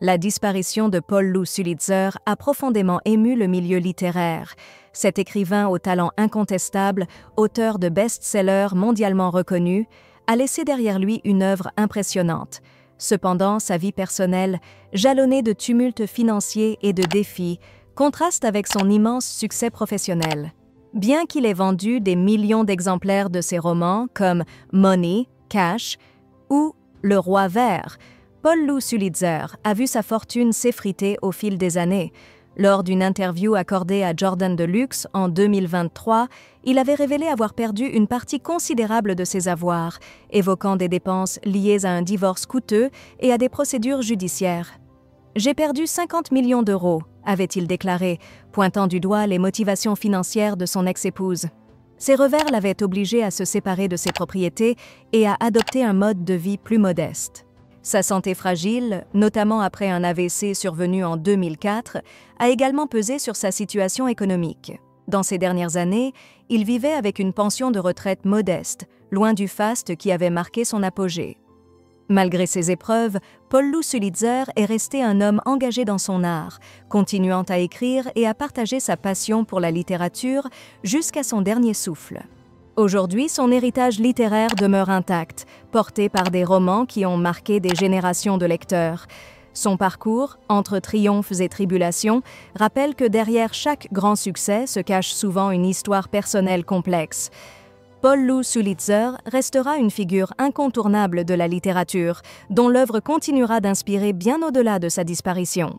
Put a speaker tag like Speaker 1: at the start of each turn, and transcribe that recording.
Speaker 1: La disparition de Paul Lou Sulitzer a profondément ému le milieu littéraire. Cet écrivain au talent incontestable, auteur de best-sellers mondialement reconnus, a laissé derrière lui une œuvre impressionnante. Cependant, sa vie personnelle, jalonnée de tumultes financiers et de défis, contraste avec son immense succès professionnel. Bien qu'il ait vendu des millions d'exemplaires de ses romans comme Money, Cash ou Le Roi Vert, Paul Lou Sulitzer a vu sa fortune s'effriter au fil des années. Lors d'une interview accordée à Jordan Deluxe en 2023, il avait révélé avoir perdu une partie considérable de ses avoirs, évoquant des dépenses liées à un divorce coûteux et à des procédures judiciaires. « J'ai perdu 50 millions d'euros », avait-il déclaré, pointant du doigt les motivations financières de son ex-épouse. Ses revers l'avaient obligé à se séparer de ses propriétés et à adopter un mode de vie plus modeste. Sa santé fragile, notamment après un AVC survenu en 2004, a également pesé sur sa situation économique. Dans ces dernières années, il vivait avec une pension de retraite modeste, loin du faste qui avait marqué son apogée. Malgré ces épreuves, Paul Lou Sulitzer est resté un homme engagé dans son art, continuant à écrire et à partager sa passion pour la littérature jusqu'à son dernier souffle. Aujourd'hui, son héritage littéraire demeure intact, porté par des romans qui ont marqué des générations de lecteurs. Son parcours, entre triomphes et tribulations, rappelle que derrière chaque grand succès se cache souvent une histoire personnelle complexe. Paul Lou Sulitzer restera une figure incontournable de la littérature, dont l'œuvre continuera d'inspirer bien au-delà de sa disparition.